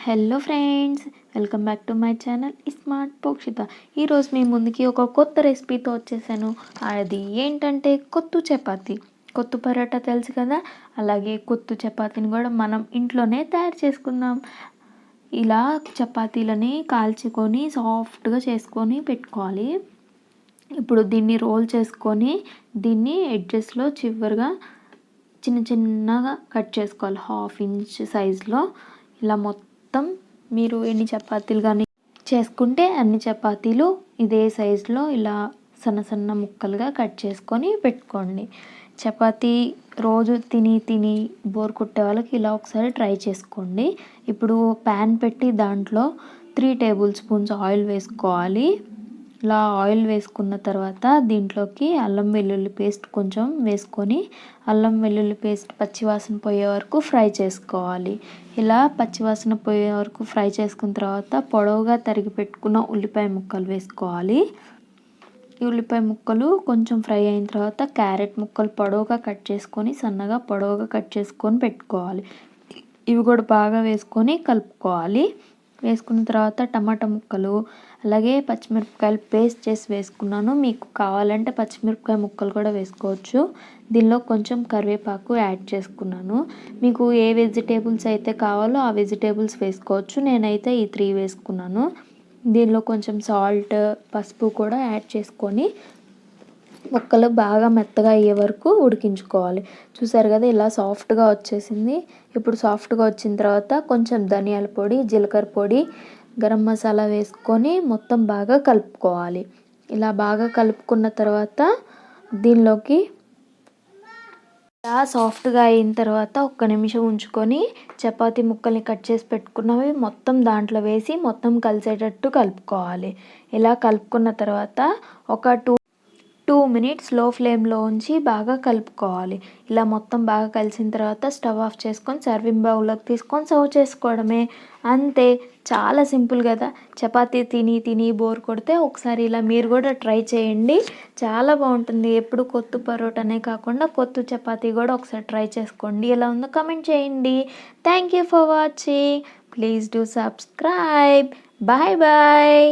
Hello friends, welcome back to my channel smart Pokshita. ఈరోజు మీ ముందుకి ఒక కొత్త రెసిపీతో వచ్చేసాను. అది ఏంటంటే కొత్తు చపాతీ. కొత్తు పరోటా తెలుసు కదా, అలాగే కొత్తు చపాతీని కూడా మనం ఇంట్లోనే తయారు చేసుకుందాం. ఇలా చపాతీలని కాల్చుకొని సాఫ్ట్గా చేసుకొని పెట్టుకోవాలి. ఇప్పుడు దీన్ని రోల్ చేసుకొని దీన్ని ఎడ్జెస్లో చివరిగా చిన్న చిన్నగా కట్ చేసుకోవాలి. 1/2 ఇంచ్ సైజులో ఇలా మొత్తం మీరు ఎన్ని చపాతీలు కానీ చేసుకుంటే అన్ని చపాతీలు ఇదే సైజులో ఇలా సన్న సన్న ముక్కలుగా కట్ చేసుకొని పెట్టుకోండి. చపాతీ రోజు తిని బోర్ కొట్టే వాళ్ళకి ఇలా ఒకసారి ట్రై చేసుకోండి. ఇప్పుడు ప్యాన్ పెట్టి దాంట్లో 3 టేబుల్ స్పూన్స్ ఆయిల్ వేసుకోవాలి. ఇలా ఆయిల్ వేసుకున్న తర్వాత దీంట్లోకి అల్లం వెల్లుల్లి పేస్ట్ కొంచెం వేసుకొని అల్లం వెల్లుల్లి పేస్ట్ పచ్చివాసన పోయే వరకు ఫ్రై చేసుకోవాలి. ఇలా పచ్చివాసన పోయే వరకు ఫ్రై చేసుకున్న తర్వాత పొడవుగా తరిగి పెట్టుకున్న ఉల్లిపాయ ముక్కలు వేసుకోవాలి. ఈ ఉల్లిపాయ ముక్కలు కొంచెం ఫ్రై అయిన తర్వాత క్యారెట్ ముక్కలు పొడవుగా కట్ చేసుకొని సన్నగా పొడవుగా కట్ చేసుకొని పెట్టుకోవాలి. ఇవి కూడా బాగా వేసుకొని కలుపుకోవాలి. వేసుకున్న తర్వాత టమాటా ముక్కలు అలాగే పచ్చిమిరపకాయలు పేస్ట్ చేసి వేసుకున్నాను. మీకు కావాలంటే పచ్చిమిరపకాయ ముక్కలు కూడా వేసుకోవచ్చు. దీనిలో కొంచెం కరివేపాకు యాడ్ చేసుకున్నాను. మీకు ఏ వెజిటేబుల్స్ అయితే కావాలో ఆ వెజిటేబుల్స్ వేసుకోవచ్చు. నేనైతే ఈ 3 వేసుకున్నాను. దీనిలో కొంచెం సాల్ట్, పసుపు కూడా యాడ్ చేసుకొని ముక్కలు బాగా మెత్తగా అయ్యే వరకు ఉడికించుకోవాలి. చూసారు కదా, ఇలా సాఫ్ట్గా వచ్చేసింది. ఇప్పుడు సాఫ్ట్గా వచ్చిన తర్వాత కొంచెం ధనియాల పొడి, జీలకర్ర పొడి, గరం మసాలా వేసుకొని మొత్తం బాగా కలుపుకోవాలి. ఇలా బాగా కలుపుకున్న తర్వాత దీనిలోకి ఇలా సాఫ్ట్గా అయిన తర్వాత 1 నిమిషం ఉంచుకొని చపాతీ ముక్కల్ని కట్ చేసి పెట్టుకున్నవి మొత్తం దాంట్లో వేసి మొత్తం కలిసేటట్టు కలుపుకోవాలి. ఇలా కలుపుకున్న తర్వాత ఒక 2 మినిట్స్ లో ఫ్లేమ్లో ఉంచి బాగా కలుపుకోవాలి. ఇలా మొత్తం బాగా కలిసిన తర్వాత స్టవ్ ఆఫ్ చేసుకొని సర్వింగ్ బౌల్లోకి తీసుకొని సర్వ్ చేసుకోవడమే. అంతే, చాలా సింపుల్ కదా. చపాతీ తిని బోర్ కొడితే ఒకసారి ఇలా మీరు కూడా ట్రై చేయండి. చాలా బాగుంటుంది. ఎప్పుడు కొత్తు పరోటానే కాకుండా కొత్తు చపాతీ కూడా ఒకసారి ట్రై చేసుకోండి. ఎలా ఉందో కామెంట్ చేయండి. Thank you for watching. Please do subscribe. Bye bye.